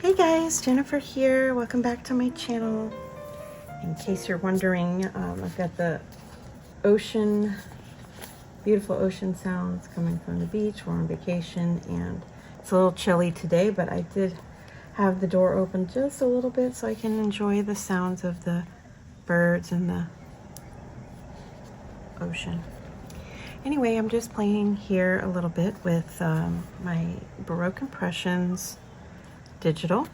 Hey guys, Jennifer here. Welcome back to my channel. In case you're wondering, I've got the ocean, beautiful ocean sounds coming from the beach. We're on vacation and it's a little chilly today, but I did have the door open just a little bit so I can enjoy the sounds of the birds and the ocean. Anyway, I'm just playing here a little bit with my Baroque Impressions digital.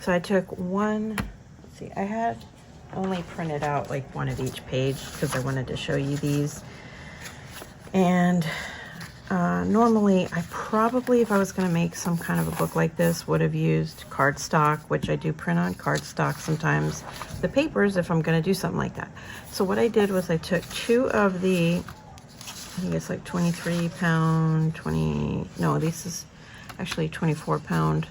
So I took one, let's see, I had only printed out like one of each page because I wanted to show you these. And normally I probably, if I was going to make some kind of a book like this, would have used cardstock, which I do print on cardstock sometimes, the papers, if I'm going to do something like that. So what I did was I took two of the, I think it's like 23 pound, this is actually 24 pound,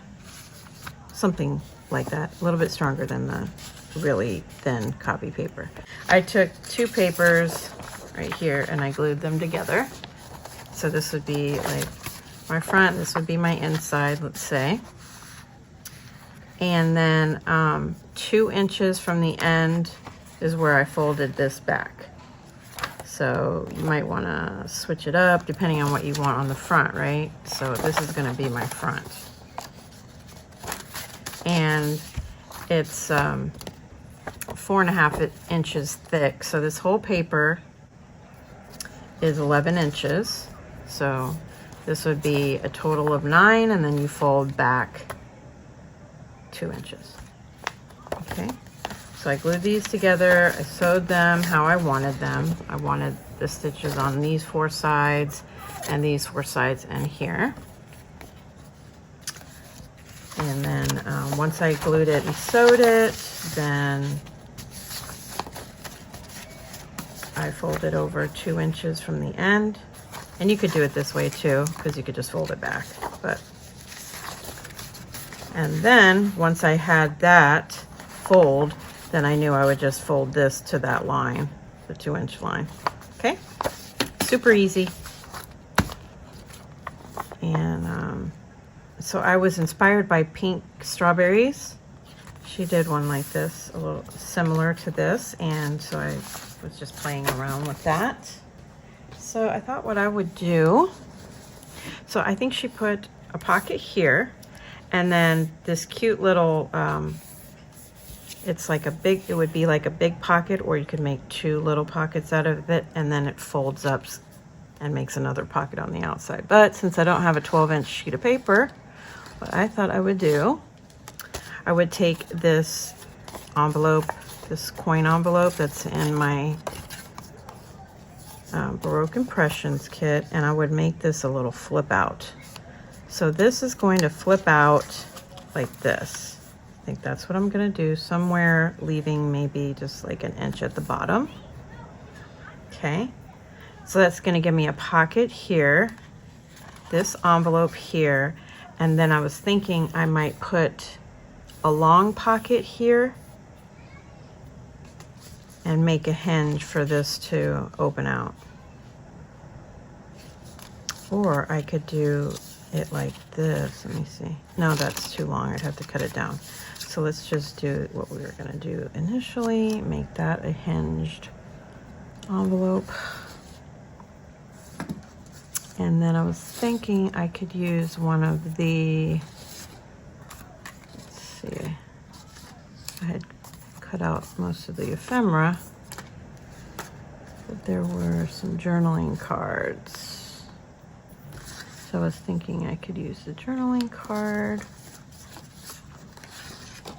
something like that, a little bit stronger than the really thin copy paper. I took two papers right here and I glued them together. So this would be like my front, this would be my inside, let's say. And then 2 inches from the end is where I folded this back. So you might want to switch it up depending on what you want on the front, right? So this is going to be my front. And it's 4.5 inches thick. So this whole paper is 11 inches. So this would be a total of 9, and then you fold back 2 inches. Okay. So I glued these together. I sewed them how I wanted them. I wanted the stitches on these 4 sides and these 4 sides and here. And then once I glued it and sewed it, then I folded over 2 inches from the end. And you could do it this way too, because you could just fold it back. And then once I had that fold, then I knew I would just fold this to that line, the 2-inch line. Okay, super easy. And so I was inspired by Pink Strawberries. She did one like this, a little similar to this, and so I was just playing around with that. So I thought what I would do, so I think she put a pocket here, and then this cute little, it's like a big, it would be like a big pocket, or you could make 2 little pockets out of it, and then it folds up and makes another pocket on the outside. But since I don't have a 12-inch sheet of paper, what I thought I would do, I would take this envelope, this coin envelope that's in my Baroque Impressions kit, and I would make this a little flip out. So this is going to flip out like this. I think that's what I'm going to do, somewhere leaving maybe just like an inch at the bottom. Okay, so that's going to give me a pocket here, this envelope here, and then I was thinking I might put a long pocket here and make a hinge for this to open out. Or I could do it like this. Let me see. No, that's too long. I'd have to cut it down. So let's just do what we were going to do initially. Make that a hinged envelope. And then I was thinking I could use one of the, let's see, I had cut out most of the ephemera, but there were some journaling cards. So I was thinking I could use the journaling card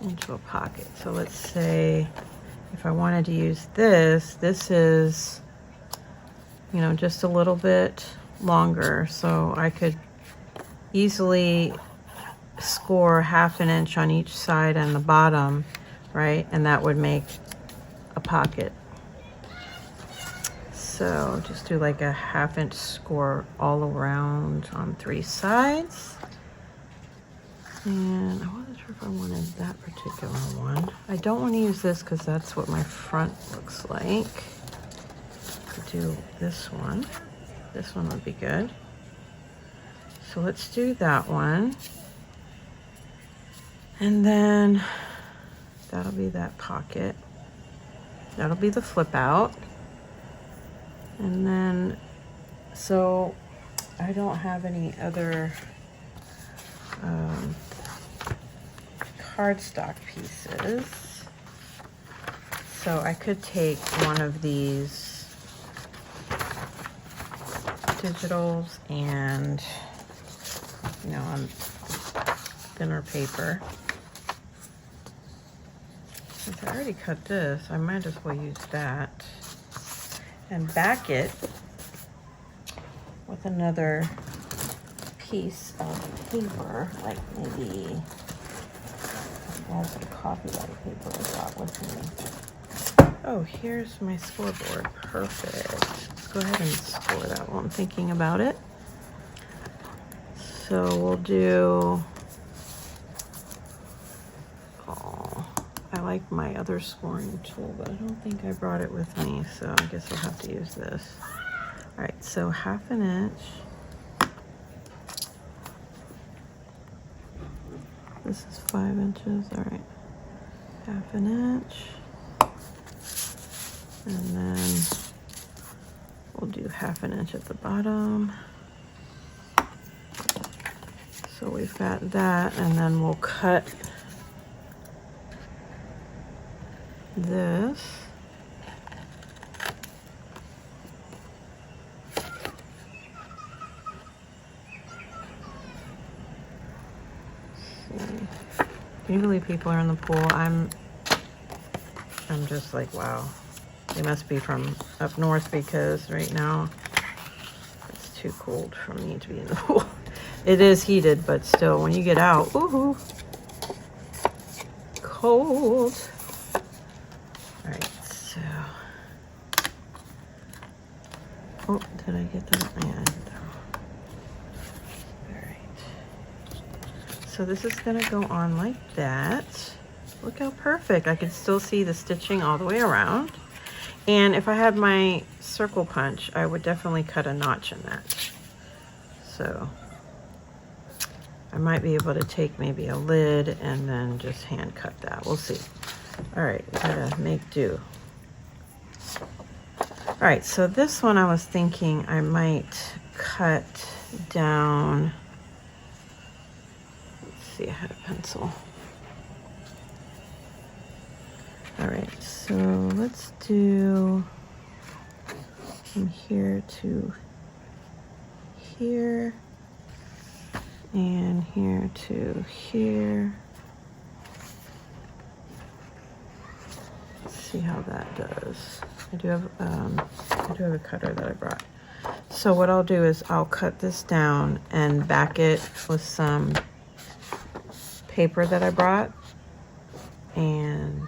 into a pocket. So let's say if I wanted to use this, this is, you know, just a little bit longer, so I could easily score 1/2 inch on each side and the bottom, right? And that would make a pocket. So just do like a 1/2 inch score all around on 3 sides. And I wasn't sure if I wanted that particular one. I don't want to use this because that's what my front looks like. Could do this one. This one would be good. So let's do that one. And then that'll be that pocket. That'll be the flip out. And then, so I don't have any other cardstock pieces. So I could take one of these digitals and, you know, on thinner paper. Since I already cut this, I might as well use that and back it with another piece of paper, like maybe that's the copyright paper I got with me. Oh, here's my scoreboard. Perfect. Let's go ahead and score that while I'm thinking about it. So we'll do, oh, I like my other scoring tool, but I don't think I brought it with me, so I guess I'll have to use this. All right, so 1/2 inch. This is 5 inches, all right. 1/2 inch. And then we'll do 1/2 inch at the bottom. So we've got that, and then we'll cut this. Can you believe people are in the pool? I'm just like, wow. They must be from up north, because right now it's too cold for me to be in the pool. It is heated, but still, when you get out, ooh, cold. All right, so, oh, did I get that? Yeah, I did that. All right. So this is gonna go on like that. Look how perfect. I can still see the stitching all the way around. And if I had my circle punch, I would definitely cut a notch in that. So I might be able to take maybe a lid and then just hand cut that. We'll see. All right, gotta make do. All right, so this one I was thinking I might cut down. Let's see, I had a pencil. All right, so let's do from here to here and here to here. Let's see how that does. I do have a cutter that I brought. So what I'll do is I'll cut this down and back it with some paper that I brought, and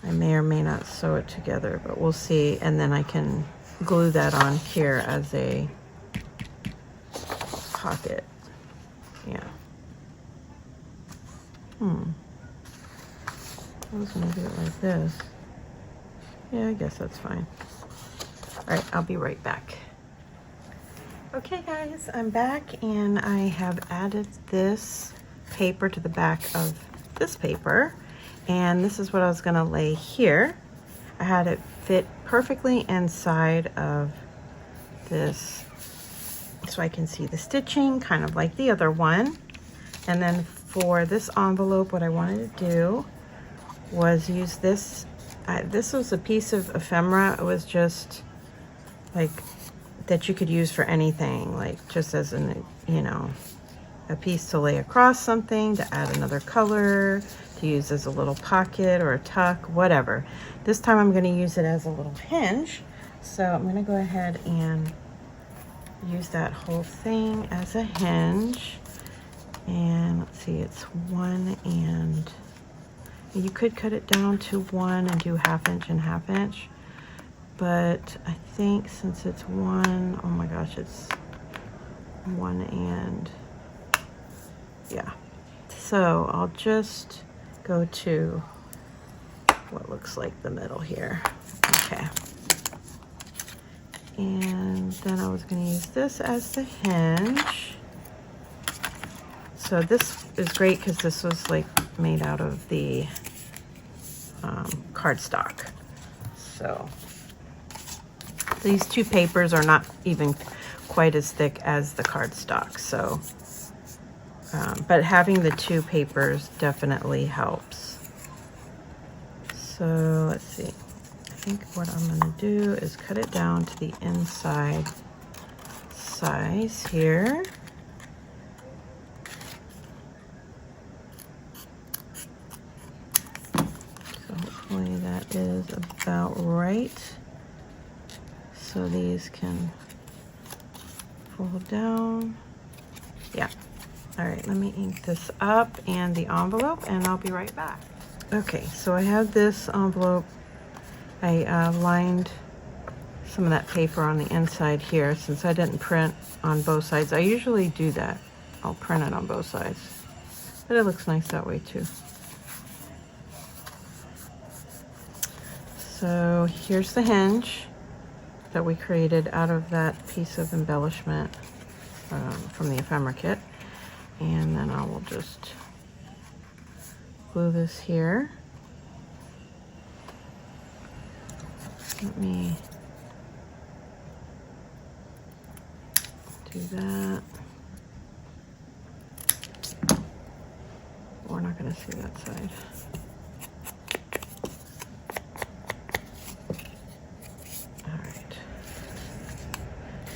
I may or may not sew it together, but we'll see. And then I can glue that on here as a pocket. Yeah. I was gonna do it like this. Yeah, I guess that's fine. All right, I'll be right back. Okay guys, I'm back, and I have added this paper to the back of this paper. And this is what I was gonna lay here. I had it fit perfectly inside of this so I can see the stitching, kind of like the other one. And then for this envelope, what I wanted to do was use this. This was a piece of ephemera. It was just like that you could use for anything, like just as an, you know, a piece to lay across something, to add another color, to use as a little pocket or a tuck, whatever. This time I'm going to use it as a little hinge. So I'm going to go ahead and use that whole thing as a hinge. And let's see, it's 1, and you could cut it down to 1 and do 1/2 inch and 1/2 inch. But I think since it's 1, oh my gosh, it's 1 and yeah. So I'll just go to what looks like the middle here. Okay. And then I was going to use this as the hinge. So this is great because this was like made out of the cardstock. So these two papers are not even quite as thick as the cardstock. So, but having the two papers definitely helps. So let's see. I think what I'm going to do is cut it down to the inside size here. So hopefully that is about right. So these can fold down. Yeah. All right, let me ink this up and the envelope, and I'll be right back. Okay, so I have this envelope. I lined some of that paper on the inside here since I didn't print on both sides. I usually do that. I'll print it on both sides, but it looks nice that way too. So here's the hinge that we created out of that piece of embellishment from the ephemera kit. And then I will just glue this here. Let me do that. We're not going to see that side. All right.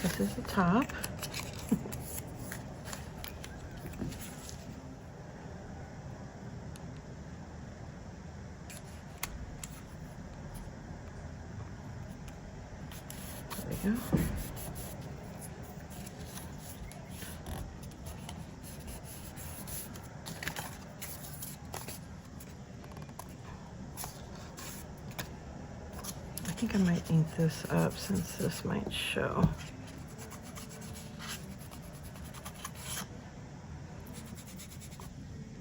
This is the top. There we go. I think I might ink this up since this might show.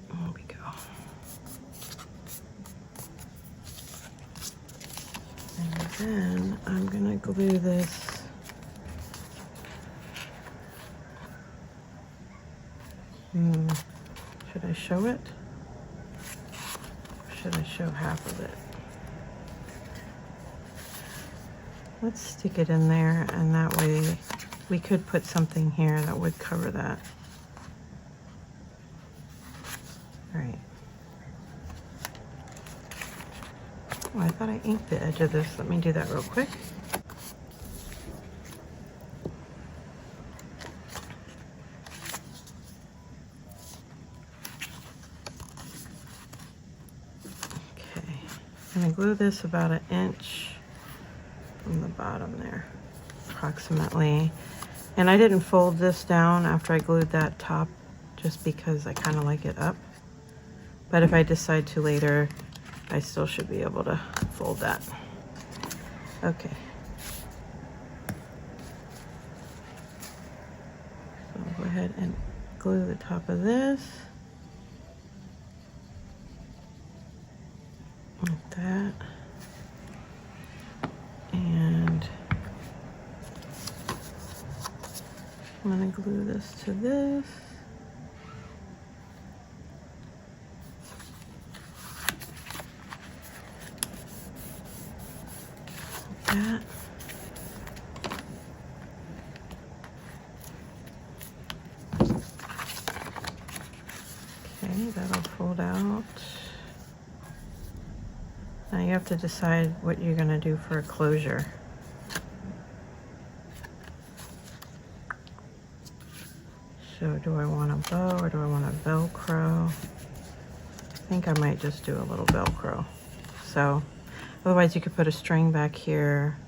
There we go. And then I'm gonna glue this should I show it? Or should I show half of it? Let's stick it in there, and that way we could put something here that would cover that. All right. Oh, I thought I inked the edge of this. Let me do that real quick. Okay, I'm gonna glue this about 1 inch from the bottom there, approximately. And I didn't fold this down after I glued that top just because I kind of like it up. But if I decide to later, I still should be able to fold that. Okay. So I'll go ahead and glue the top of this. Like that. And I'm going to glue this to this. Like that. Okay, that'll fold out. Now you have to decide what you're going to do for a closure. So do I want a bow or do I want a Velcro? I think I might just do a little Velcro. So otherwise you could put a string back here,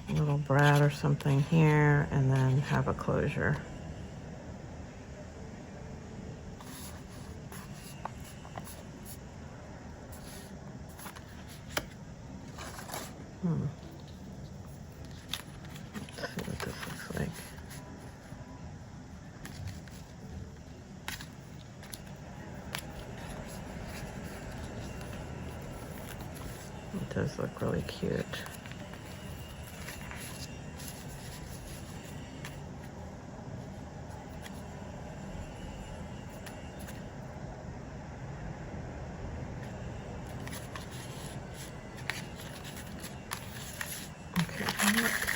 a little brad or something here, and then have a closure. Let's see what this looks like. It does look really cute.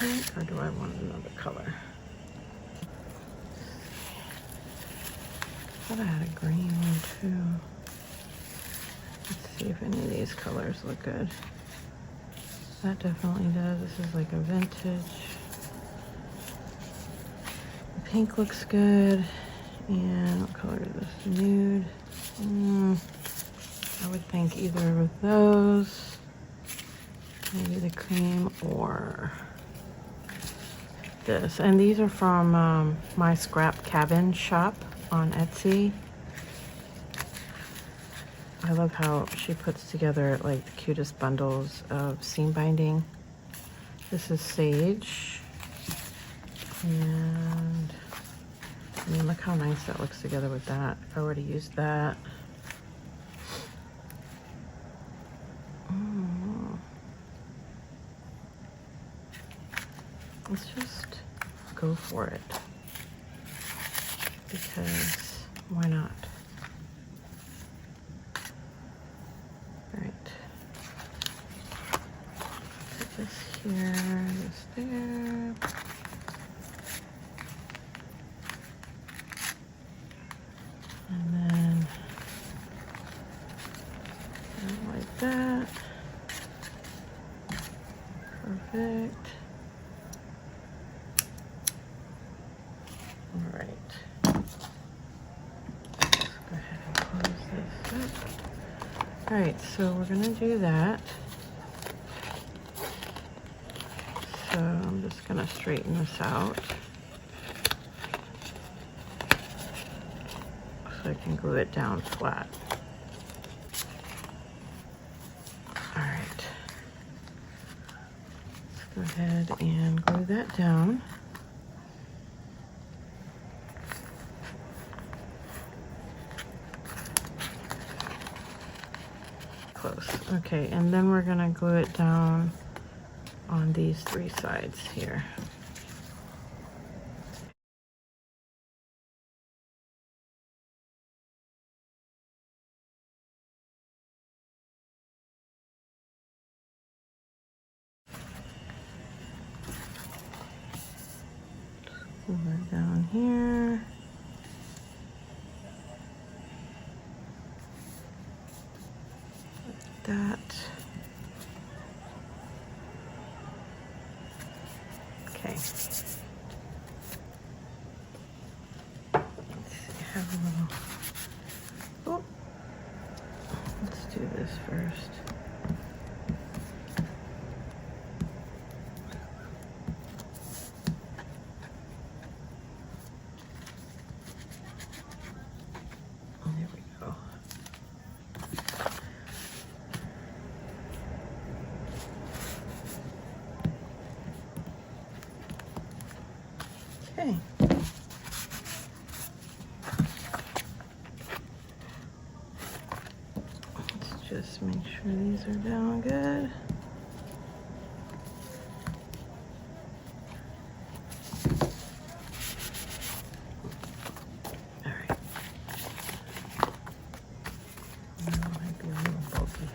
pink or do I want another color? I thought I had a green one too. Let's see if any of these colors look good. That definitely does. This is like a vintage. The pink looks good. And what color is this? Nude. I would think either of those. Maybe the cream or this. And these are from my scrap cabin shop on Etsy. I love how she puts together like the cutest bundles of seam binding. This is sage. And I mean, look how nice that looks together with that. If I were to use that. Let's just go for it. Because why not? All right. Put this here, this there. And then like that. Perfect. All right. Let's go ahead and close this up. All right, so we're gonna do that. So I'm just gonna straighten this out so I can glue it down flat. All right. Let's go ahead and glue that down. Close. Okay, and then we're gonna glue it down on these three sides here. Glue it down here. Like that. Okay. Let's see, I have a little. Oh, let's do this first. There we go. Okay. Let's just make sure these are down good. All right. That might be a little bulky.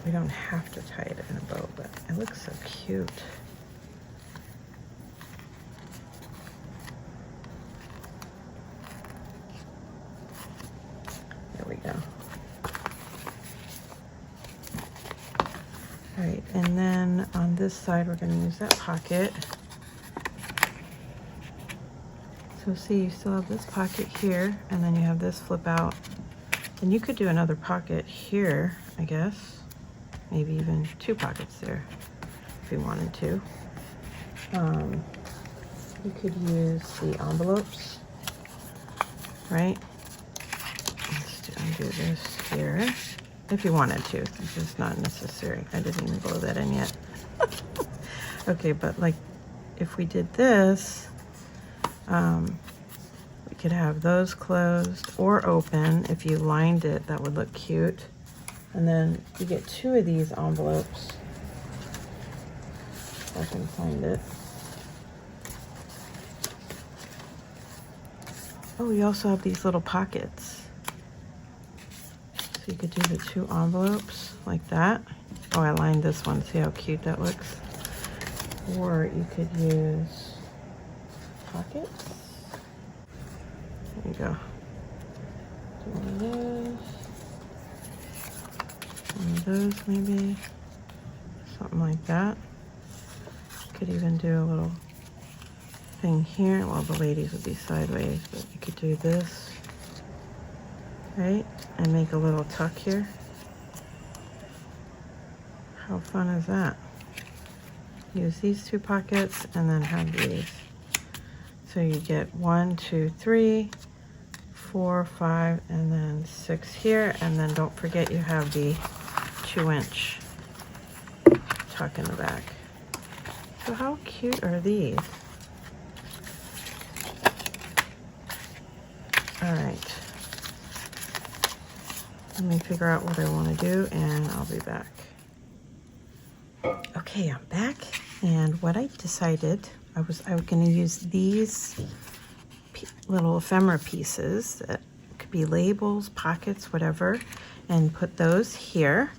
We don't have to tie it in a bow, but it looks so cute. There we go. All right, and then on this side, we're gonna use that pocket. So see, you still have this pocket here, and then you have this flip out. And you could do another pocket here, I guess. Maybe even two pockets there, if you wanted to. You could use the envelopes, right? Let's undo this here, if you wanted to. It's just not necessary. I didn't even glue that in yet. Okay, but like, if we did this, we could have those closed or open. If you lined it, that would look cute. And then you get two of these envelopes. If I can find it. Oh, we also have these little pockets. So you could do the two envelopes like that. Oh, I lined this one. See how cute that looks? Or you could use pockets. There you go. Do one of those. One of those maybe. Something like that. Could even do a little thing here. Well, the ladies would be sideways, but you could do this. Right? And make a little tuck here. How fun is that? Use these two pockets and then have these. So you get 1, 2, 3, 4, 5, and then 6 here. And then don't forget you have the 2-inch tuck in the back. So how cute are these? All right. Let me figure out what I want to do and I'll be back. Okay, I'm back. And what I decided, I was going to use these little ephemera pieces that could be labels, pockets, whatever, and put those here.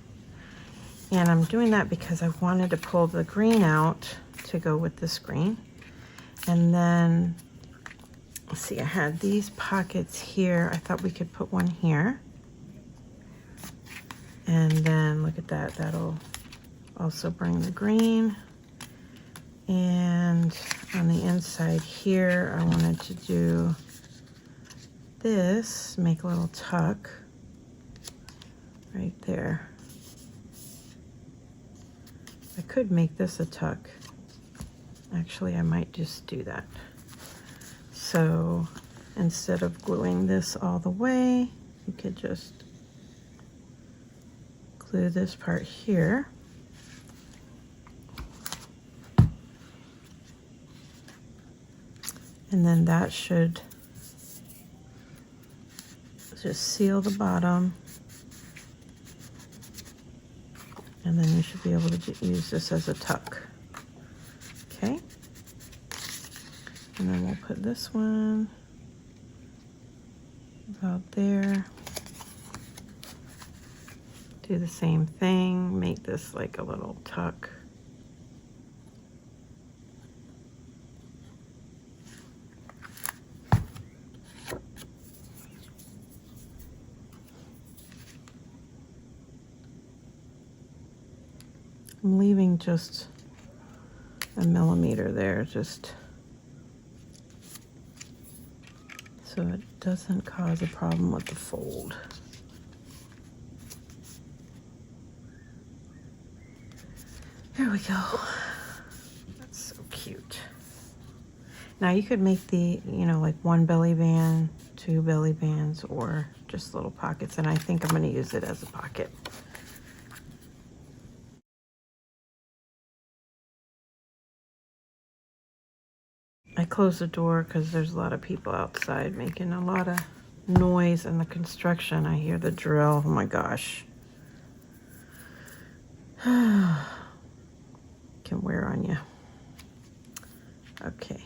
And I'm doing that because I wanted to pull the green out to go with this green. And then, let's see, I had these pockets here. I thought we could put one here. And then look at that, that'll also bring the green. And on the inside here, I wanted to do this, make a little tuck right there. I could make this a tuck. Actually, I might just do that. So instead of gluing this all the way, you could just glue this part here. And then that should just seal the bottom. And then you should be able to use this as a tuck. Okay. And then we'll put this one about there. Do the same thing, make this like a little tuck. I'm leaving just a millimeter there, just so it doesn't cause a problem with the fold. There we go. That's so cute. Now you could make the, you know, like 1 belly band, 2 belly bands, or just little pockets, and I think I'm going to use it as a pocket. I closed the door because there's a lot of people outside making a lot of noise in the construction. I hear the drill. Oh my gosh. Can wear on you. Okay.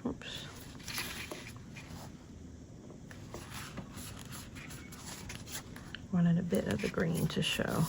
Oops. Wanted a bit of the green to show.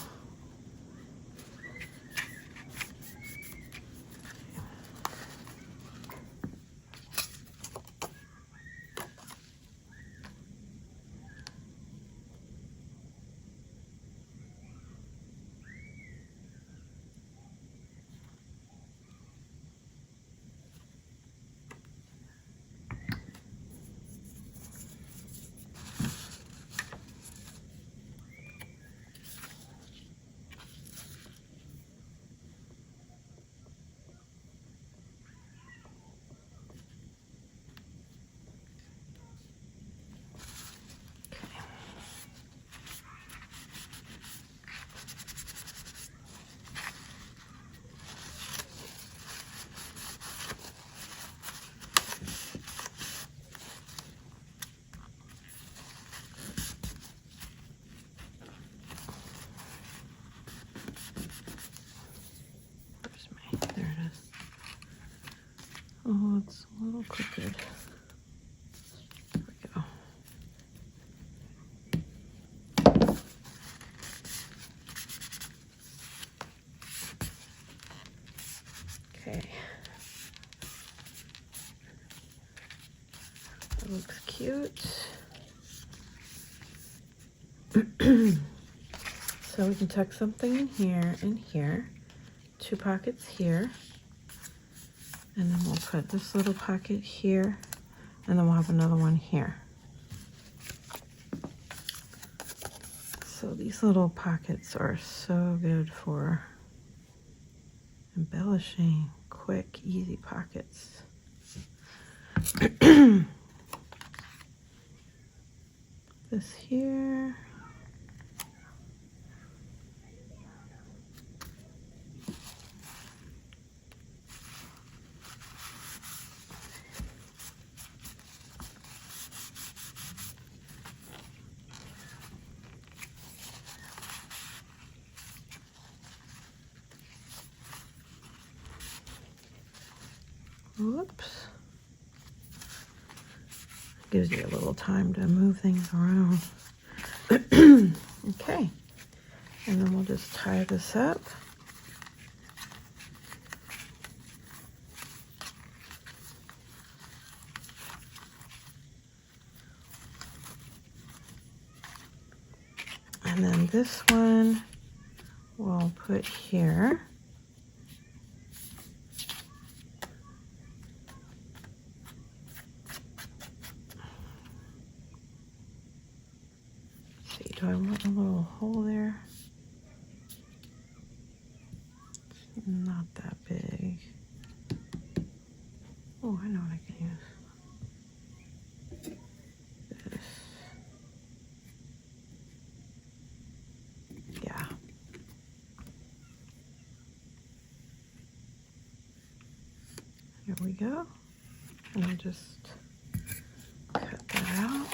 Oh, it's a little crooked. There we go. Okay. That looks cute. So we can tuck something in here and here. 2 pockets here. And then we'll put this little pocket here. And then we'll have another one here. So these little pockets are so good for embellishing quick, easy pockets. This here. Whoops. Gives you a little time to move things around. Okay. And then we'll just tie this up. And then this one we'll put here. Do I want a little hole there? It's not that big. Oh, I know what I can use. This. Yeah. Here we go. And I'll just cut that out.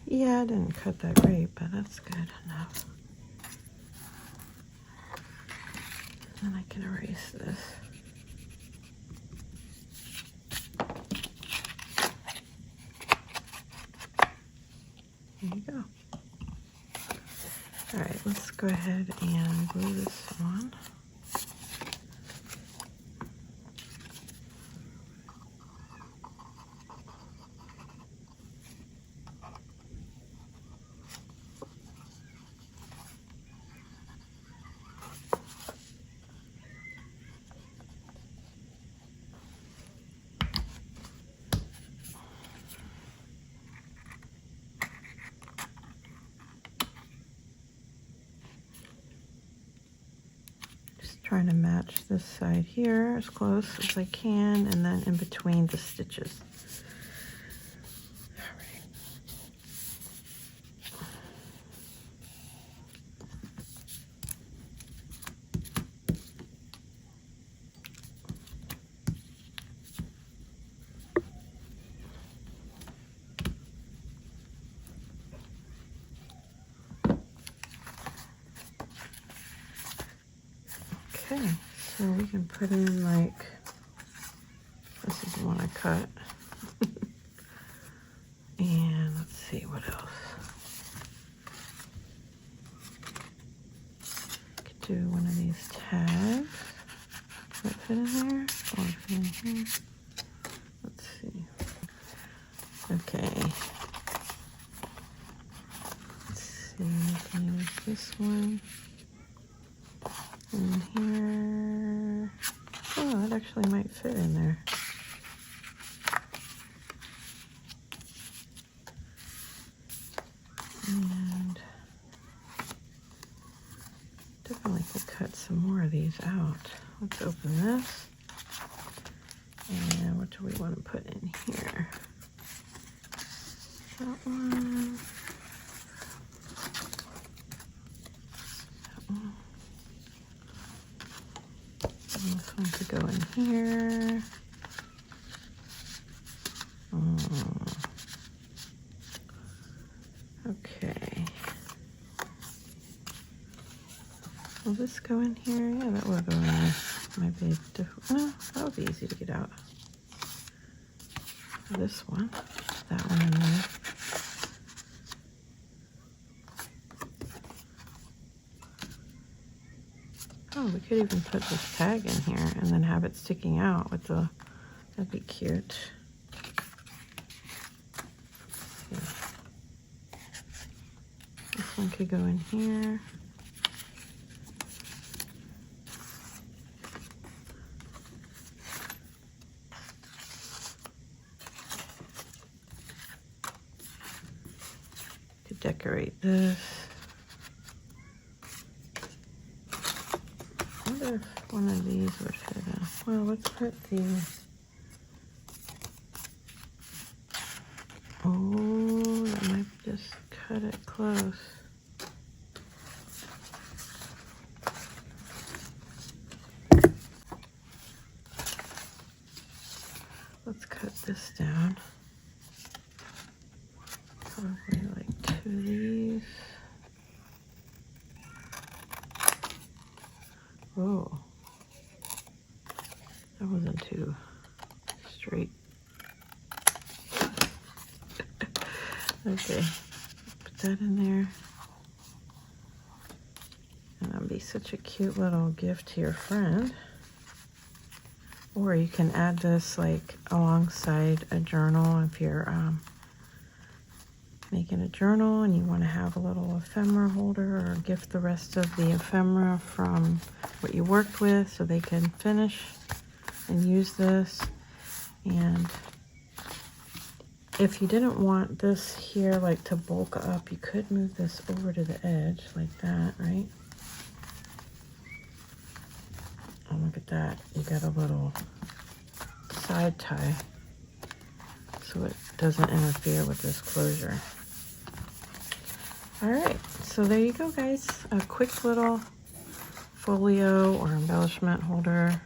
Yeah, I didn't cut that great, but that's good enough. And then I can erase this. There you go. All right, let's go ahead and glue this on. Trying to match this side here as close as I can, and then in between the stitches. All right. Okay, so we can put in like, this is the one I cut. And let's see what else. Could do one of these tags. Does that fit in there? Or fit in here? Let's see. Okay. Let's see, I can use this one. In here. Oh, it actually might fit in there. And definitely could cut some more of these out. Let's open this. And what do we want to put in here? That one. here. Okay. Will this go in here? Yeah, that will go in there. Might be different. No, that would be easy to get out. This one, that one in there. Oh, we could even put this tag in here and then have it sticking out with the, that'd be cute. Yeah. This one could go in here. Could decorate this. I wonder if one of these would fit in. Well, let's put these. Oh, that might just cut it close. Let's cut this down. Probably like 2 of these. Oh, that wasn't too straight. Okay, put that in there. And that'll be such a cute little gift to your friend. Or you can add this like alongside a journal if you're making a journal and you want to have a little ephemera holder, or gift the rest of the ephemera from what you worked with so they can finish and use this. And if you didn't want this here like to bulk up, you could move this over to the edge like that, right? Oh, look at that. You got a little side tie so it doesn't interfere with this closure. All right, so there you go, guys. A quick little folio or embellishment holder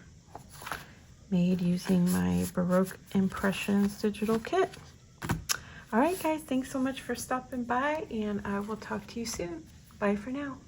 made using my Baroque Impressions digital kit. All right, guys, thanks so much for stopping by, and I will talk to you soon. Bye for now.